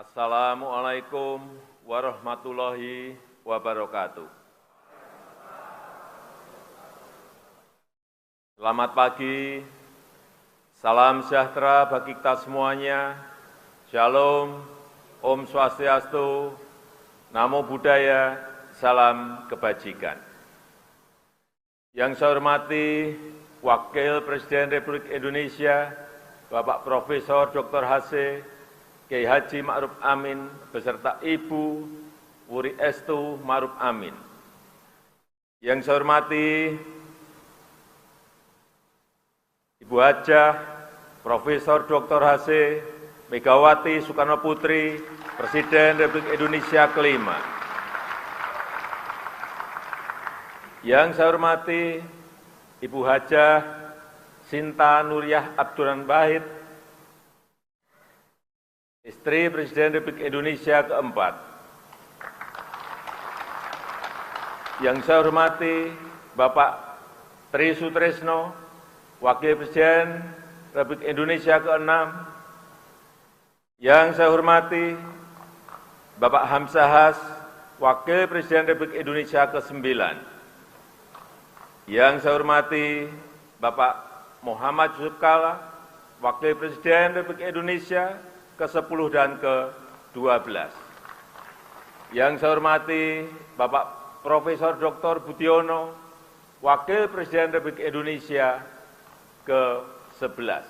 Assalamualaikum warahmatullahi wabarakatuh. Selamat pagi, salam sejahtera bagi kita semuanya, Shalom, Om Swastiastu, Namo Buddhaya, salam kebajikan. Yang saya hormati Wakil Presiden Republik Indonesia, Bapak Profesor Dr. H.C. Kiai Haji Ma'ruf Amin beserta Ibu Wuri Estu Ma'ruf Amin. Yang saya hormati Ibu Hajah Profesor Dr. H.C. Megawati Soekarno Putri, Presiden Republik Indonesia kelima. Yang saya hormati Ibu Hajah Sinta Nuriyah Abdurrahman Wahid, istri Presiden Republik Indonesia keempat. Yang saya hormati Bapak Tri Sutresno, Wakil Presiden Republik Indonesia keenam. Yang saya hormati Bapak Hamzahas, Wakil Presiden Republik Indonesia ke-9. Yang saya hormati Bapak Muhammad Yusuf Kalla, Wakil Presiden Republik Indonesia ke-10 dan ke-12. Yang saya hormati Bapak Profesor Dr. Budiono, Wakil Presiden Republik Indonesia ke-11.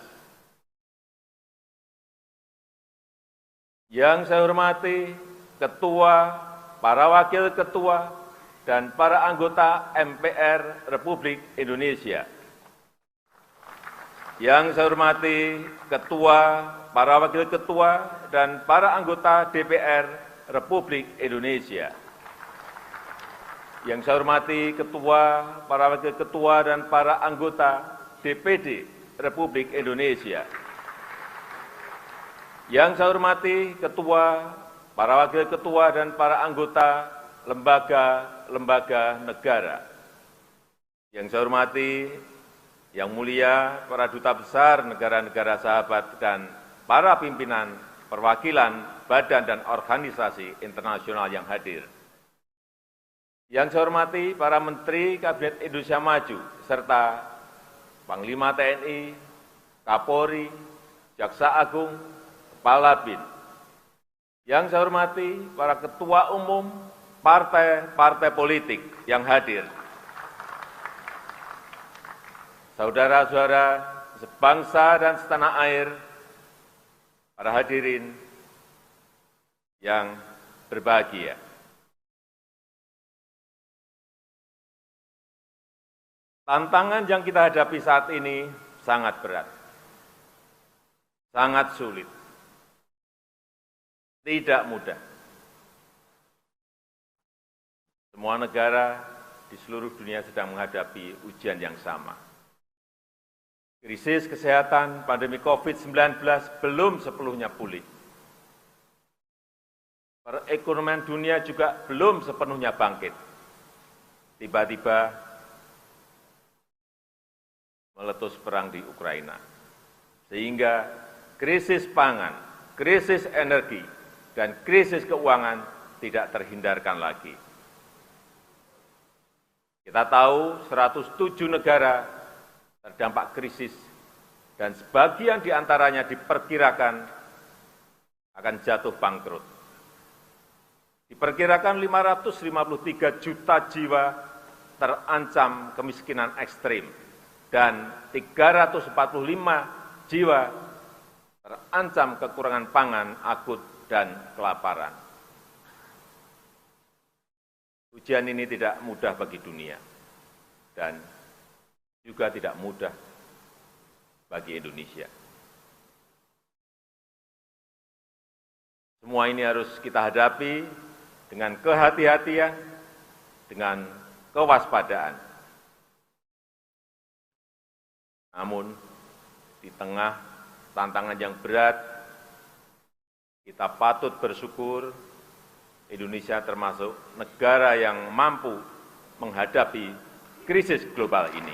Yang saya hormati Ketua, para Wakil Ketua, dan para anggota MPR Republik Indonesia. Yang saya hormati Ketua, para Wakil Ketua, dan para anggota DPR Republik Indonesia. Yang saya hormati Ketua, para Wakil Ketua, dan para anggota DPD Republik Indonesia. Yang saya hormati Ketua, para Wakil Ketua, dan para anggota lembaga-lembaga negara. Yang saya hormati Yang mulia para duta besar negara-negara sahabat dan para pimpinan perwakilan badan dan organisasi internasional yang hadir. Yang saya hormati para Menteri Kabinet Indonesia Maju, serta Panglima TNI, Kapolri, Jaksa Agung, Kepala BIN. Yang saya hormati para Ketua Umum partai-partai politik yang hadir. Saudara-saudara sebangsa dan setanah air, para hadirin yang berbahagia. Tantangan yang kita hadapi saat ini sangat berat, sangat sulit, tidak mudah. Semua negara di seluruh dunia sedang menghadapi ujian yang sama. Krisis kesehatan pandemi COVID-19 belum sepenuhnya pulih. Perekonomian dunia juga belum sepenuhnya bangkit. Tiba-tiba meletus perang di Ukraina. Sehingga krisis pangan, krisis energi, dan krisis keuangan tidak terhindarkan lagi. Kita tahu 107 negara terdampak krisis, dan sebagian di antaranya diperkirakan akan jatuh bangkrut. Diperkirakan 553 juta jiwa terancam kemiskinan ekstrim, dan 345 jiwa terancam kekurangan pangan akut dan kelaparan. Ujian ini tidak mudah bagi dunia, dan juga tidak mudah bagi Indonesia. Semua ini harus kita hadapi dengan kehati-hatian, dengan kewaspadaan. Namun, di tengah tantangan yang berat, kita patut bersyukur Indonesia termasuk negara yang mampu menghadapi krisis global ini.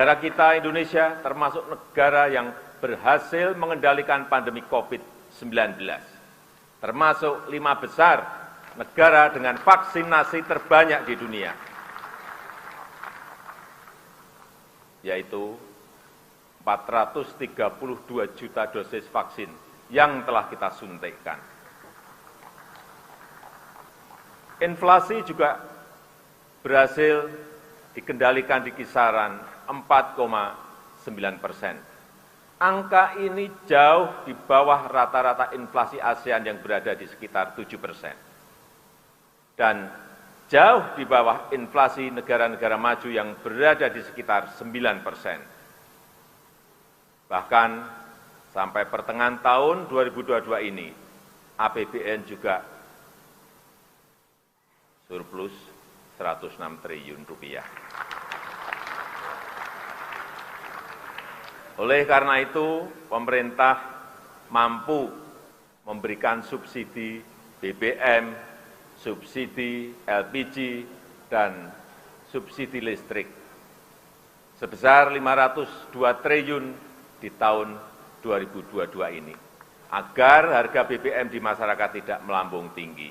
Negara kita, Indonesia, termasuk negara yang berhasil mengendalikan pandemi COVID-19, termasuk 5 besar negara dengan vaksinasi terbanyak di dunia, yaitu 432 juta dosis vaksin yang telah kita suntikkan. Inflasi juga berhasil dikendalikan di kisaran 4,9%. Angka ini jauh di bawah rata-rata inflasi ASEAN yang berada di sekitar 7%. Dan jauh di bawah inflasi negara-negara maju yang berada di sekitar 9%. Bahkan sampai pertengahan tahun 2022 ini, APBN juga surplus 106 triliun rupiah. Oleh karena itu, pemerintah mampu memberikan subsidi BBM, subsidi LPG, dan subsidi listrik sebesar 502 triliun di tahun 2022 ini, agar harga BBM di masyarakat tidak melambung tinggi.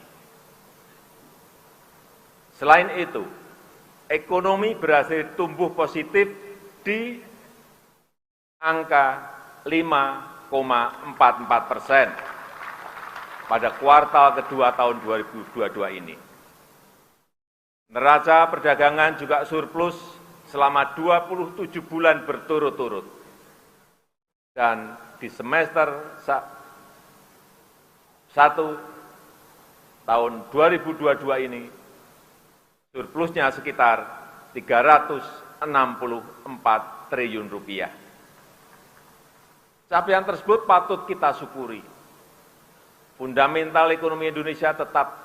Selain itu, ekonomi berhasil tumbuh positif di angka 5,44% pada kuartal kedua tahun 2022 ini. Neraca perdagangan juga surplus selama 27 bulan berturut-turut. Dan di semester 1 tahun 2022 ini, surplusnya sekitar 364 triliun rupiah. Capaian tersebut patut kita syukuri. Fundamental ekonomi Indonesia tetap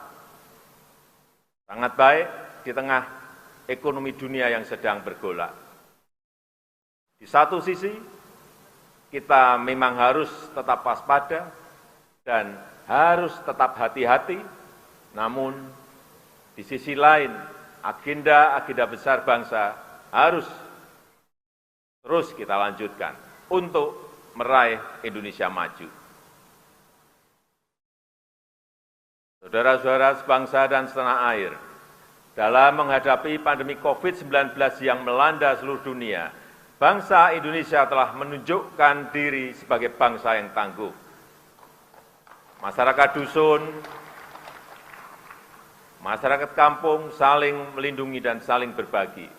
sangat baik di tengah ekonomi dunia yang sedang bergolak. Di satu sisi, kita memang harus tetap waspada dan harus tetap hati-hati, namun di sisi lain, agenda-agenda besar bangsa harus terus kita lanjutkan untuk meraih Indonesia maju. Saudara-saudara sebangsa dan setanah air, dalam menghadapi pandemi COVID-19 yang melanda seluruh dunia, bangsa Indonesia telah menunjukkan diri sebagai bangsa yang tangguh. Masyarakat dusun, masyarakat kampung saling melindungi dan saling berbagi.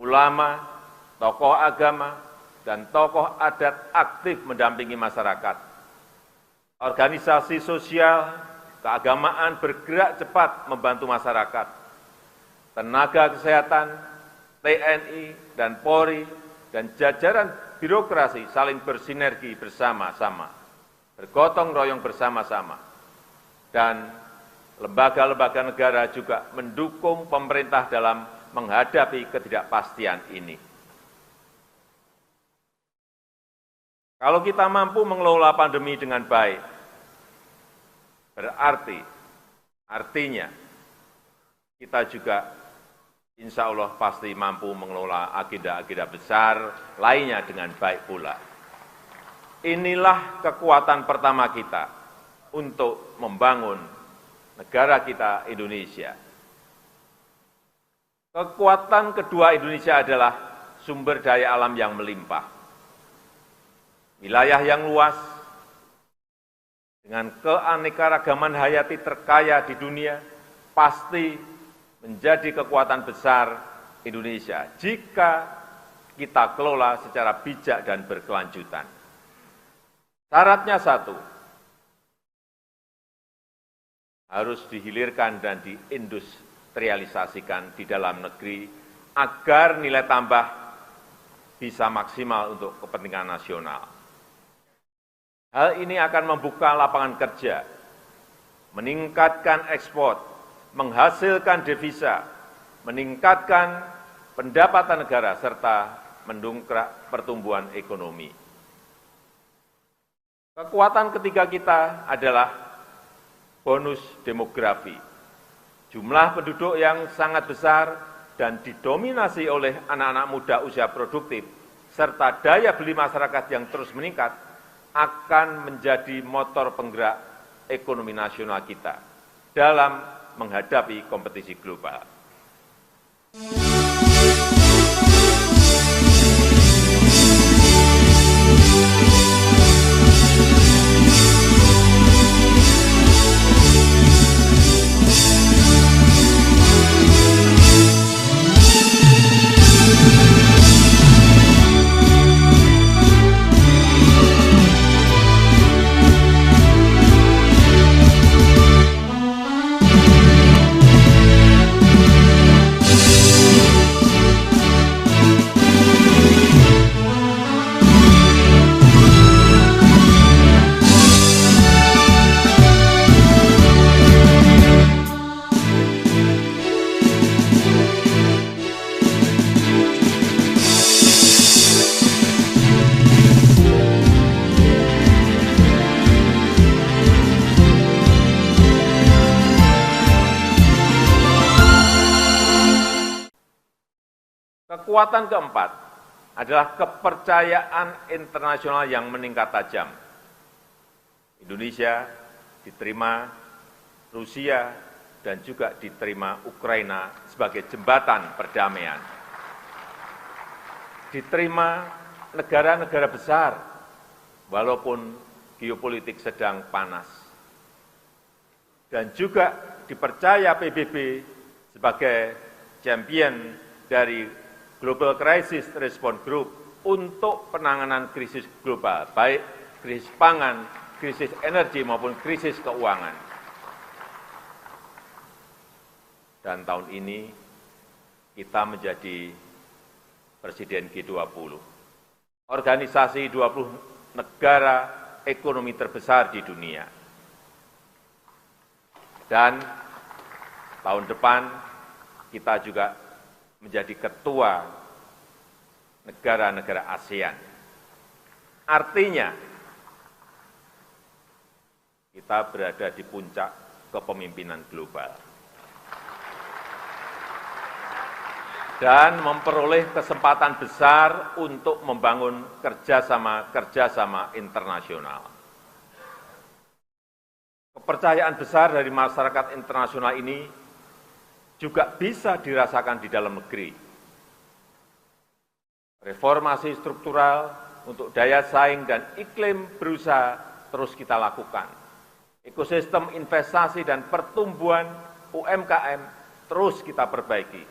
Ulama, tokoh agama, dan tokoh adat aktif mendampingi masyarakat. Organisasi sosial, keagamaan bergerak cepat membantu masyarakat. Tenaga kesehatan, TNI, dan Polri, dan jajaran birokrasi saling bersinergi bersama-sama, bergotong royong bersama-sama. Dan lembaga-lembaga negara juga mendukung pemerintah dalam menghadapi ketidakpastian ini. Kalau kita mampu mengelola pandemi dengan baik, artinya kita juga insya Allah pasti mampu mengelola agenda-agenda besar lainnya dengan baik pula. Inilah kekuatan pertama kita untuk membangun negara kita Indonesia. Kekuatan kedua Indonesia adalah sumber daya alam yang melimpah. Wilayah yang luas, dengan keanekaragaman hayati terkaya di dunia, pasti menjadi kekuatan besar Indonesia jika kita kelola secara bijak dan berkelanjutan. Syaratnya satu, harus dihilirkan dan diindustrialisasikan di dalam negeri agar nilai tambah bisa maksimal untuk kepentingan nasional. Hal ini akan membuka lapangan kerja, meningkatkan ekspor, menghasilkan devisa, meningkatkan pendapatan negara, serta mendongkrak pertumbuhan ekonomi. Kekuatan ketiga kita adalah bonus demografi. Jumlah penduduk yang sangat besar dan didominasi oleh anak-anak muda usia produktif, serta daya beli masyarakat yang terus meningkat, akan menjadi motor penggerak ekonomi nasional kita dalam menghadapi kompetisi global. Kekuatan keempat adalah kepercayaan internasional yang meningkat tajam. Indonesia diterima Rusia dan juga diterima Ukraina sebagai jembatan perdamaian. Diterima negara-negara besar, walaupun geopolitik sedang panas. Dan juga dipercaya PBB sebagai champion dari Global Crisis Response Group untuk penanganan krisis global, baik krisis pangan, krisis energi maupun krisis keuangan. Dan tahun ini kita menjadi Presiden G20, organisasi 20 negara ekonomi terbesar di dunia. Dan tahun depan kita juga menjadi ketua negara-negara ASEAN. Artinya, kita berada di puncak kepemimpinan global. Dan memperoleh kesempatan besar untuk membangun kerjasama internasional. Kepercayaan besar dari masyarakat internasional ini juga bisa dirasakan di dalam negeri. Reformasi struktural untuk daya saing dan iklim berusaha terus kita lakukan. Ekosistem investasi dan pertumbuhan UMKM terus kita perbaiki.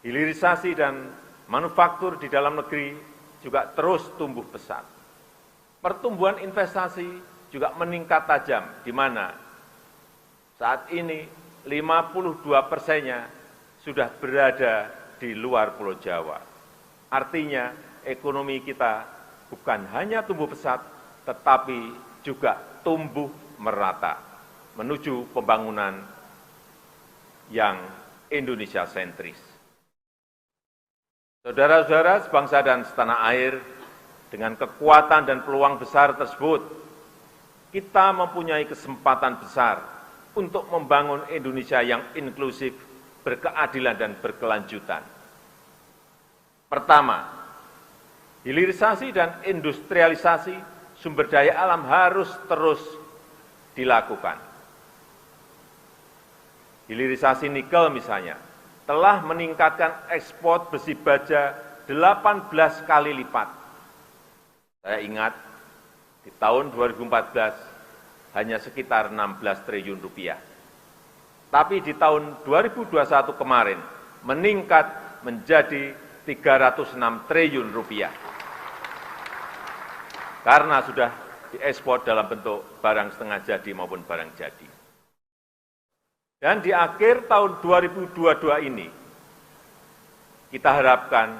Hilirisasi dan manufaktur di dalam negeri juga terus tumbuh pesat. Pertumbuhan investasi juga meningkat tajam, di mana saat ini 52%-nya sudah berada di luar Pulau Jawa. Artinya ekonomi kita bukan hanya tumbuh pesat, tetapi juga tumbuh merata menuju pembangunan yang Indonesia sentris. Saudara-saudara sebangsa dan setanah air, dengan kekuatan dan peluang besar tersebut, kita mempunyai kesempatan besar untuk membangun Indonesia yang inklusif, berkeadilan, dan berkelanjutan. Pertama, hilirisasi dan industrialisasi sumber daya alam harus terus dilakukan. Hilirisasi nikel misalnya, telah meningkatkan ekspor besi baja 18 kali lipat. Saya ingat, di tahun 2014, hanya sekitar 16 triliun rupiah. Tapi di tahun 2021 kemarin meningkat menjadi 306 triliun rupiah. Karena sudah diekspor dalam bentuk barang setengah jadi maupun barang jadi. Dan di akhir tahun 2022 ini, kita harapkan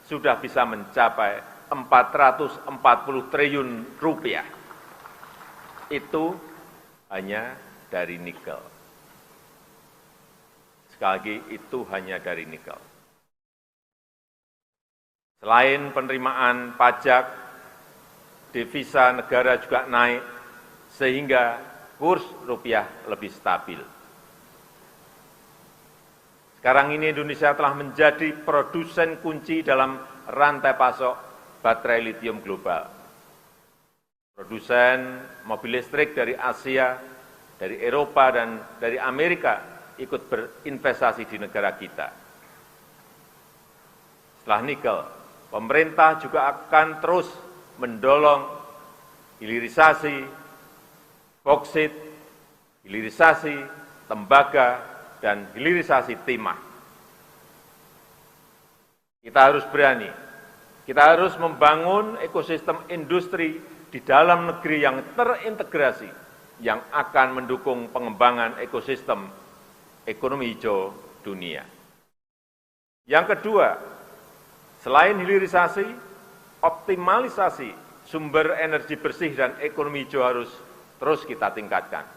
sudah bisa mencapai 440 triliun rupiah. Itu hanya dari nikel. Sekali lagi, itu hanya dari nikel. Selain penerimaan pajak, devisa negara juga naik, sehingga kurs rupiah lebih stabil. Sekarang ini Indonesia telah menjadi produsen kunci dalam rantai pasok baterai litium global. Produsen mobil listrik dari Asia, dari Eropa, dan dari Amerika ikut berinvestasi di negara kita. Setelah nikel, pemerintah juga akan terus mendorong hilirisasi boksit, hilirisasi tembaga, dan hilirisasi timah. Kita harus berani, kita harus membangun ekosistem industri di dalam negeri yang terintegrasi, yang akan mendukung pengembangan ekosistem ekonomi hijau dunia. Yang kedua, selain hilirisasi, optimalisasi sumber energi bersih dan ekonomi hijau harus terus kita tingkatkan.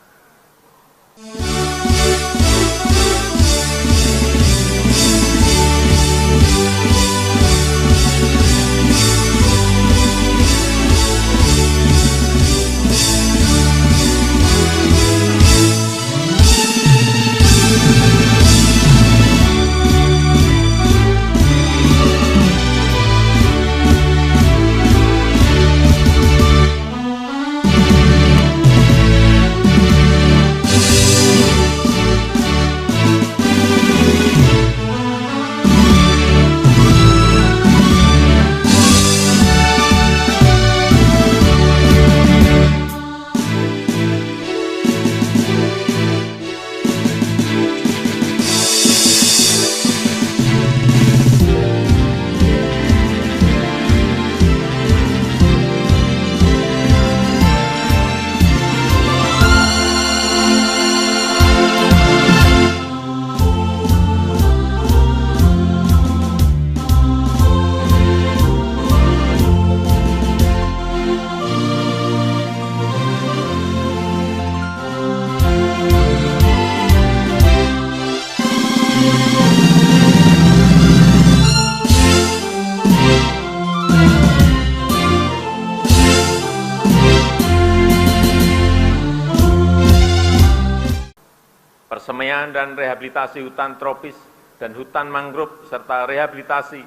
Persemaian dan rehabilitasi hutan tropis dan hutan mangrove serta rehabilitasi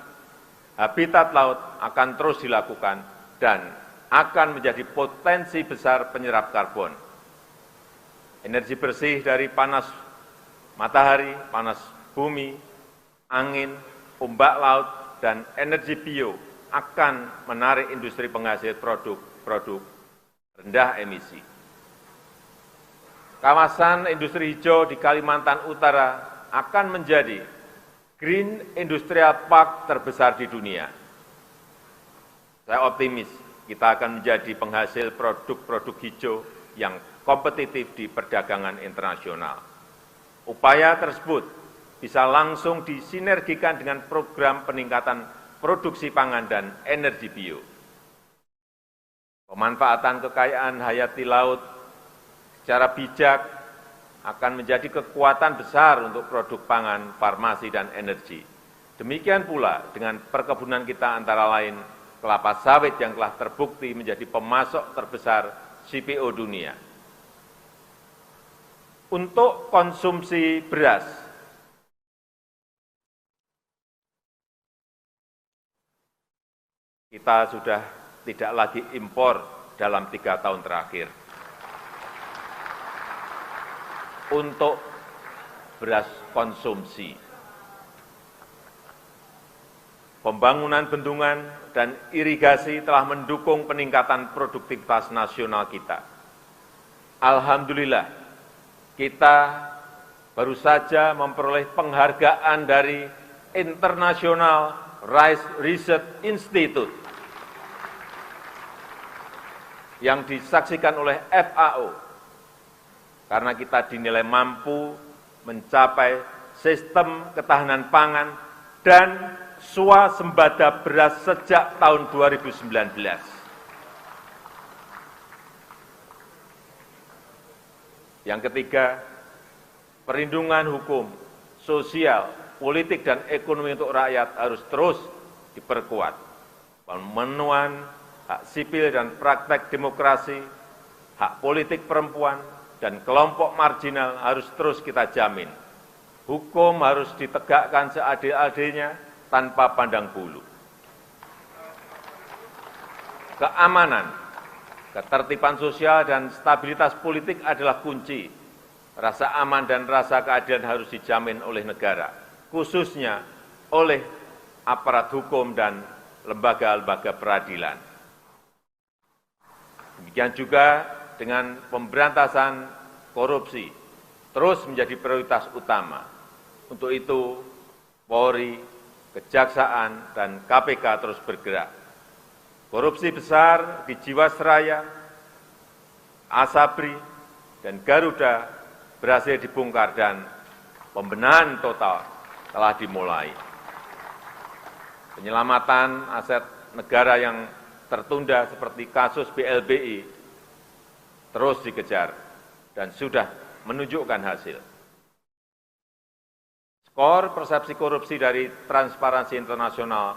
habitat laut akan terus dilakukan dan akan menjadi potensi besar penyerap karbon. Energi bersih dari panas matahari, panas bumi, angin, ombak laut, dan energi bio akan menarik industri penghasil produk-produk rendah emisi. Kawasan industri hijau di Kalimantan Utara akan menjadi Green Industrial Park terbesar di dunia. Saya optimis kita akan menjadi penghasil produk-produk hijau yang kompetitif di perdagangan internasional. Upaya tersebut bisa langsung disinergikan dengan program peningkatan produksi pangan dan energi bio. Pemanfaatan kekayaan hayati laut secara bijak akan menjadi kekuatan besar untuk produk pangan, farmasi, dan energi. Demikian pula dengan perkebunan kita antara lain kelapa sawit yang telah terbukti menjadi pemasok terbesar CPO dunia. Untuk konsumsi beras, kita sudah tidak lagi impor dalam 3 tahun terakhir. Untuk beras konsumsi, pembangunan bendungan dan irigasi telah mendukung peningkatan produktivitas nasional kita. Alhamdulillah, kita baru saja memperoleh penghargaan dari International Rice Research Institute yang disaksikan oleh FAO, karena kita dinilai mampu mencapai sistem ketahanan pangan dan swasembada beras sejak tahun 2019. Yang ketiga, perlindungan hukum, sosial, politik, dan ekonomi untuk rakyat harus terus diperkuat. Pemenuhan hak sipil dan praktek demokrasi, hak politik perempuan, dan kelompok marginal harus terus kita jamin. Hukum harus ditegakkan seadil-adilnya tanpa pandang bulu. Keamanan, ketertiban sosial, dan stabilitas politik adalah kunci. Rasa aman dan rasa keadilan harus dijamin oleh negara, khususnya oleh aparat hukum dan lembaga-lembaga peradilan. Demikian juga dengan pemberantasan korupsi terus menjadi prioritas utama. Untuk itu, Polri, Kejaksaan, dan KPK terus bergerak. Korupsi besar di Jiwasraya, Asabri, dan Garuda berhasil dibongkar dan pembenahan total telah dimulai. Penyelamatan aset negara yang tertunda seperti kasus BLBI terus dikejar dan sudah menunjukkan hasil. Skor persepsi korupsi dari Transparansi Internasional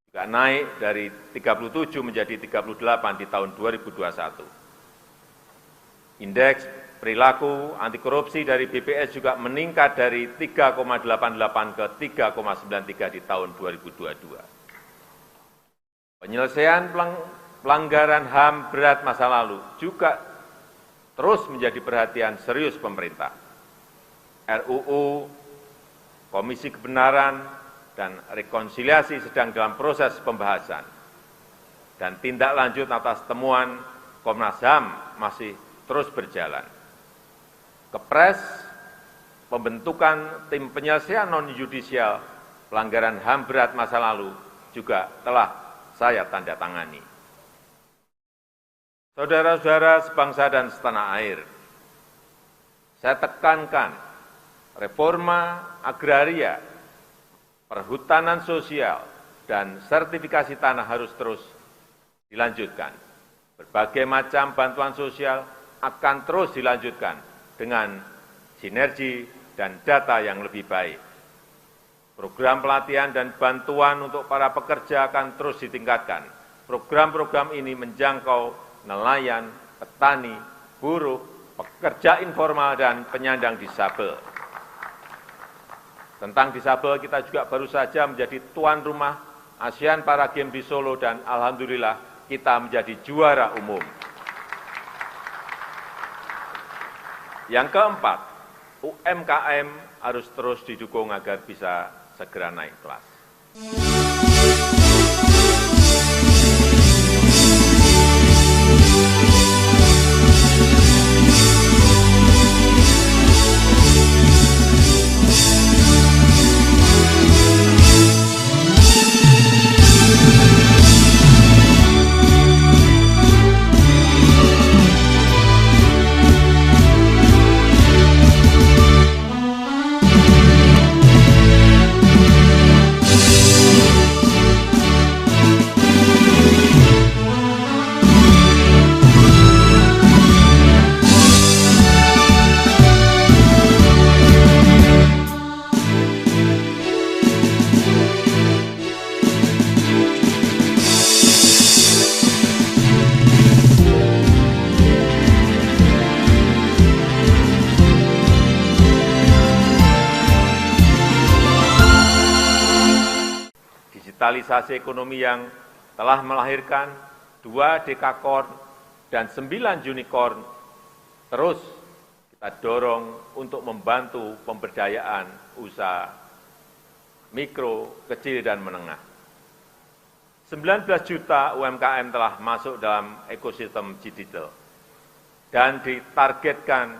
juga naik dari 37 menjadi 38 di tahun 2021. Indeks perilaku anti korupsi dari BPS juga meningkat dari 3,88 ke 3,93 di tahun 2022. Penyelesaian pelanggaran HAM berat masa lalu juga terus menjadi perhatian serius pemerintah. RUU, Komisi Kebenaran dan Rekonsiliasi sedang dalam proses pembahasan, dan tindak lanjut atas temuan Komnas HAM masih terus berjalan. Kepres pembentukan tim penyelesaian non-yudisial pelanggaran HAM berat masa lalu juga telah saya tanda tangani. Saudara-saudara sebangsa dan setanah air, saya tekankan reforma agraria, perhutanan sosial, dan sertifikasi tanah harus terus dilanjutkan. Berbagai macam bantuan sosial akan terus dilanjutkan dengan sinergi dan data yang lebih baik. Program pelatihan dan bantuan untuk para pekerja akan terus ditingkatkan. Program-program ini menjangkau nelayan, petani, buruh, pekerja informal, dan penyandang disabel. Tentang disabel, kita juga baru saja menjadi tuan rumah ASEAN Para Games di Solo, dan alhamdulillah kita menjadi juara umum. Yang keempat, UMKM harus terus didukung agar bisa segera naik kelas. Digitalisasi ekonomi yang telah melahirkan 2 dekakorn dan 9 unicorn terus kita dorong untuk membantu pemberdayaan usaha mikro, kecil, dan menengah. 19 juta UMKM telah masuk dalam ekosistem digital dan ditargetkan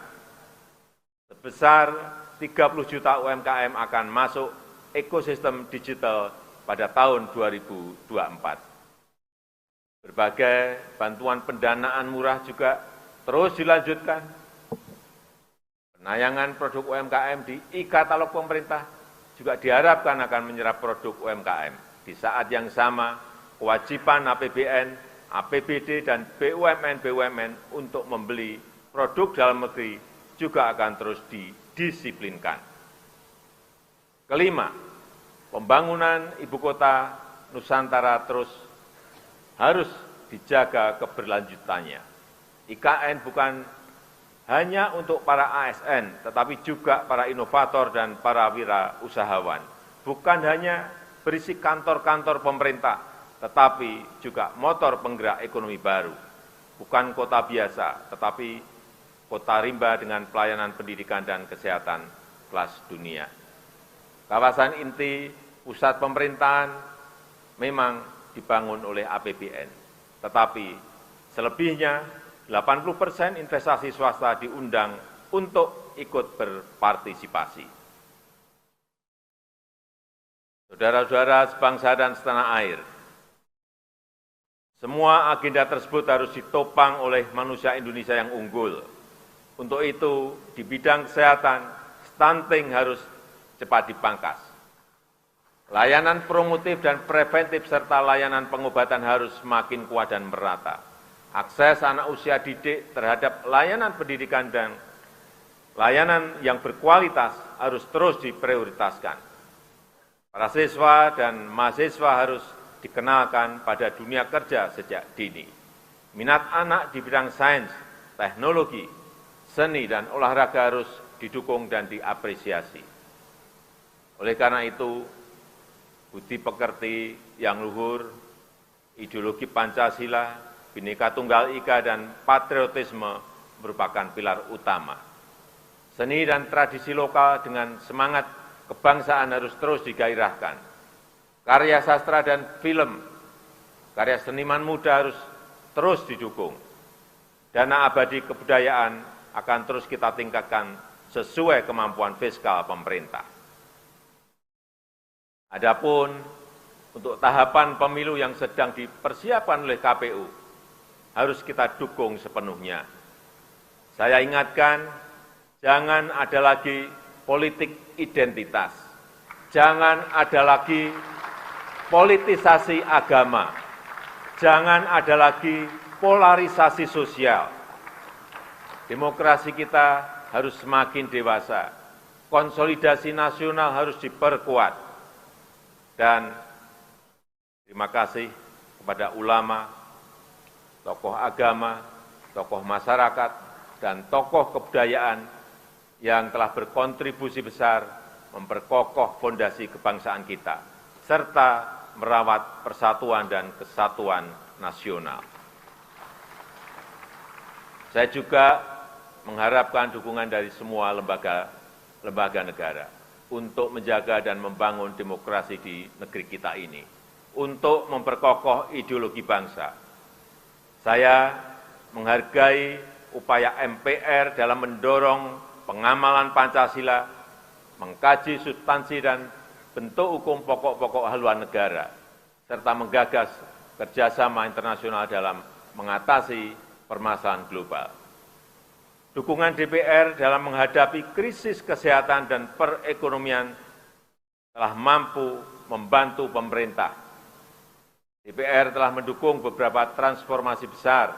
sebesar 30 juta UMKM akan masuk ekosistem digital pada tahun 2024. Berbagai bantuan pendanaan murah juga terus dilanjutkan. Penayangan produk UMKM di e-katalog pemerintah juga diharapkan akan menyerap produk UMKM. Di saat yang sama, kewajiban APBN, APBD, dan BUMN untuk membeli produk dalam negeri juga akan terus didisiplinkan. Kelima, pembangunan ibu kota Nusantara terus harus dijaga keberlanjutannya. IKN bukan hanya untuk para ASN, tetapi juga para inovator dan para wirausahawan. Bukan hanya berisi kantor-kantor pemerintah, tetapi juga motor penggerak ekonomi baru. Bukan kota biasa, tetapi kota rimba dengan pelayanan pendidikan dan kesehatan kelas dunia. Kawasan inti pusat pemerintahan memang dibangun oleh APBN, tetapi selebihnya 80% investasi swasta diundang untuk ikut berpartisipasi. Saudara-saudara sebangsa dan setanah air, semua agenda tersebut harus ditopang oleh manusia Indonesia yang unggul. Untuk itu, di bidang kesehatan, stunting harus cepat dipangkas. Layanan promotif dan preventif serta layanan pengobatan harus semakin kuat dan merata. Akses anak usia didik terhadap layanan pendidikan dan layanan yang berkualitas harus terus diprioritaskan. Para siswa dan mahasiswa harus dikenalkan pada dunia kerja sejak dini. Minat anak di bidang sains, teknologi, seni, dan olahraga harus didukung dan diapresiasi. Oleh karena itu, budi pekerti yang luhur, ideologi Pancasila, Bhinneka Tunggal Ika, dan patriotisme merupakan pilar utama. Seni dan tradisi lokal dengan semangat kebangsaan harus terus digairahkan. Karya sastra dan film, karya seniman muda harus terus didukung. Dana abadi kebudayaan akan terus kita tingkatkan sesuai kemampuan fiskal pemerintah. Adapun untuk tahapan pemilu yang sedang dipersiapkan oleh KPU, harus kita dukung sepenuhnya. Saya ingatkan, jangan ada lagi politik identitas. Jangan ada lagi politisasi agama. Jangan ada lagi polarisasi sosial. Demokrasi kita harus semakin dewasa. Konsolidasi nasional harus diperkuat. Dan terima kasih kepada ulama, tokoh agama, tokoh masyarakat, dan tokoh kebudayaan yang telah berkontribusi besar memperkokoh fondasi kebangsaan kita, serta merawat persatuan dan kesatuan nasional. Saya juga mengharapkan dukungan dari semua lembaga negara untuk menjaga dan membangun demokrasi di negeri kita ini, untuk memperkokoh ideologi bangsa. Saya menghargai upaya MPR dalam mendorong pengamalan Pancasila, mengkaji substansi dan bentuk hukum pokok-pokok haluan negara, serta menggagas kerjasama internasional dalam mengatasi permasalahan global. Dukungan DPR dalam menghadapi krisis kesehatan dan perekonomian telah mampu membantu pemerintah. DPR telah mendukung beberapa transformasi besar,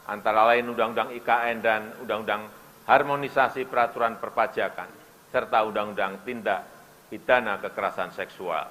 antara lain Undang-Undang IKN dan Undang-Undang Harmonisasi Peraturan Perpajakan, serta Undang-Undang Tindak Pidana Kekerasan Seksual.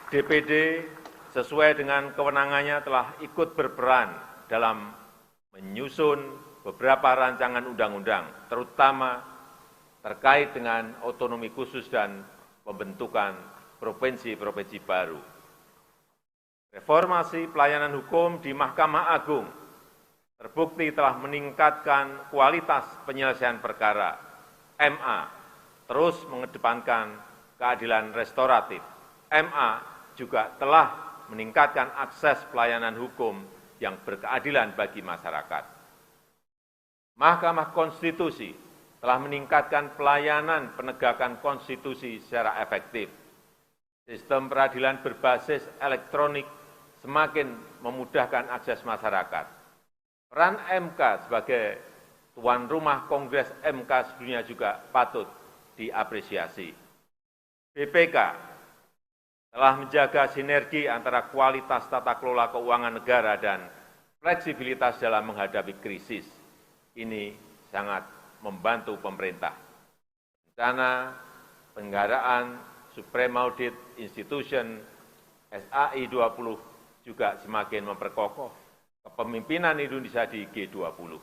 DPD sesuai dengan kewenangannya telah ikut berperan dalam menyusun beberapa rancangan undang-undang, terutama terkait dengan otonomi khusus dan pembentukan provinsi-provinsi baru. Reformasi pelayanan hukum di Mahkamah Agung terbukti telah meningkatkan kualitas penyelesaian perkara. MA terus mengedepankan keadilan restoratif. MA juga telah meningkatkan akses pelayanan hukum yang berkeadilan bagi masyarakat. Mahkamah Konstitusi telah meningkatkan pelayanan penegakan konstitusi secara efektif. Sistem peradilan berbasis elektronik semakin memudahkan akses masyarakat. Peran MK sebagai tuan rumah Kongres MK sedunia juga patut diapresiasi. BPK telah menjaga sinergi antara kualitas tata kelola keuangan negara dan fleksibilitas dalam menghadapi krisis. Ini sangat membantu pemerintah. Rencana penyelenggaraan Supreme Audit Institution SAI 20 juga semakin memperkokoh kepemimpinan Indonesia di G20.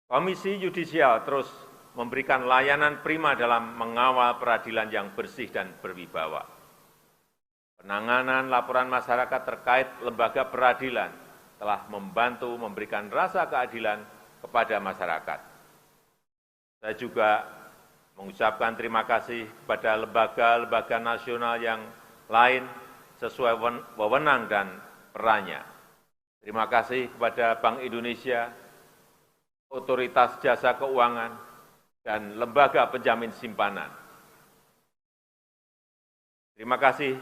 Komisi Yudisial terus memberikan layanan prima dalam mengawal peradilan yang bersih dan berwibawa. Penanganan laporan masyarakat terkait lembaga peradilan telah membantu memberikan rasa keadilan kepada masyarakat. Saya juga mengucapkan terima kasih kepada lembaga-lembaga nasional yang lain sesuai wewenang dan perannya. Terima kasih kepada Bank Indonesia, Otoritas Jasa Keuangan, dan lembaga penjamin simpanan. Terima kasih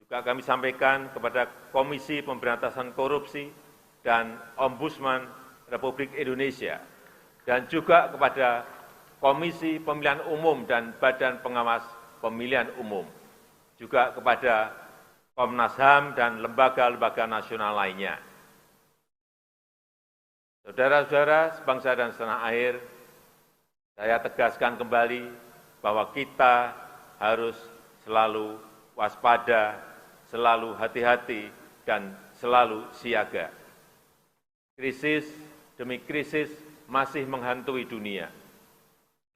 juga kami sampaikan kepada Komisi Pemberantasan Korupsi dan Ombudsman Republik Indonesia, dan juga kepada Komisi Pemilihan Umum dan Badan Pengawas Pemilihan Umum, juga kepada Komnas HAM dan lembaga-lembaga nasional lainnya. Saudara-saudara sebangsa dan setanah air, saya tegaskan kembali bahwa kita harus selalu waspada, selalu hati-hati, dan selalu siaga. Krisis demi krisis masih menghantui dunia.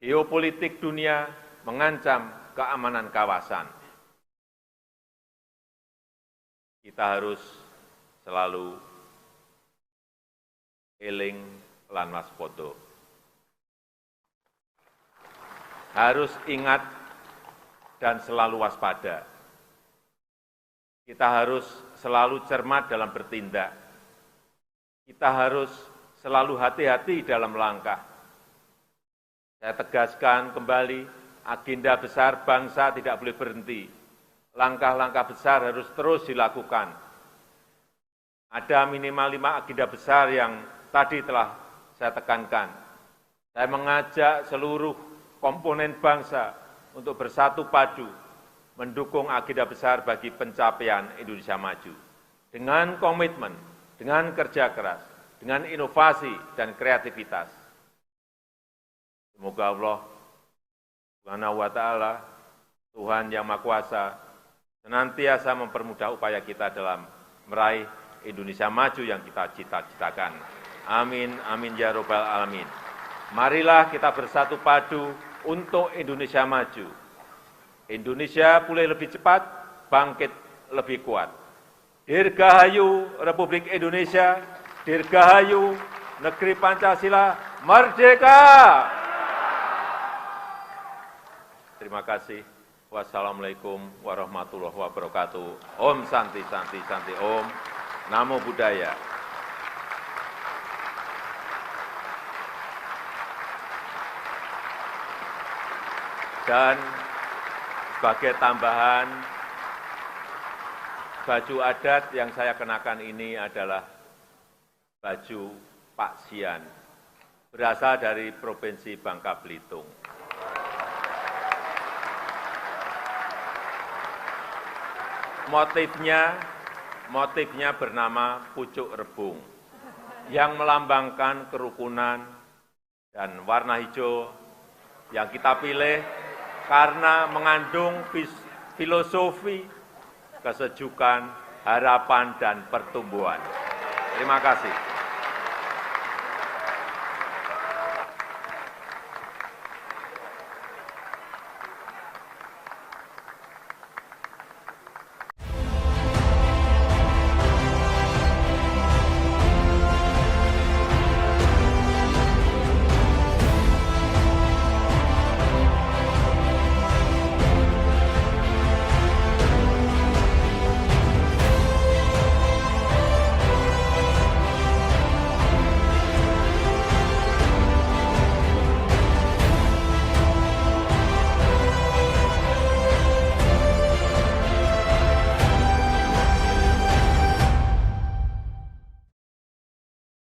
Geopolitik dunia mengancam keamanan kawasan. Kita harus selalu eling lan waspada. Harus ingat dan selalu waspada. Kita harus selalu cermat dalam bertindak. Kita harus selalu hati-hati dalam langkah. Saya tegaskan kembali, agenda besar bangsa tidak boleh berhenti. Langkah-langkah besar harus terus dilakukan. Ada minimal 5 agenda besar yang tadi telah saya tekankan. Saya mengajak seluruh komponen bangsa untuk bersatu padu, mendukung agenda besar bagi pencapaian Indonesia maju. Dengan komitmen, dengan kerja keras, dengan inovasi dan kreativitas. Semoga Allah Subhanahu wa Ta'ala, Tuhan Yang Maha Kuasa, senantiasa mempermudah upaya kita dalam meraih Indonesia maju yang kita cita-citakan. Amin, amin ya robbal alamin. Marilah kita bersatu padu untuk Indonesia maju. Indonesia pulih lebih cepat, bangkit lebih kuat. Dirgahayu Republik Indonesia, dirgahayu Negeri Pancasila, merdeka! Terima kasih. Wassalamualaikum warahmatullahi wabarakatuh. Om Santi Santi Santi Om. Namo Buddhaya. Dan sebagai tambahan, baju adat yang saya kenakan ini adalah baju Pak Sian, berasal dari Provinsi Bangka Belitung. Motifnya bernama pucuk rebung, yang melambangkan kerukunan, dan warna hijau yang kita pilih karena mengandung filosofi kesejukan, harapan, dan pertumbuhan. Terima kasih.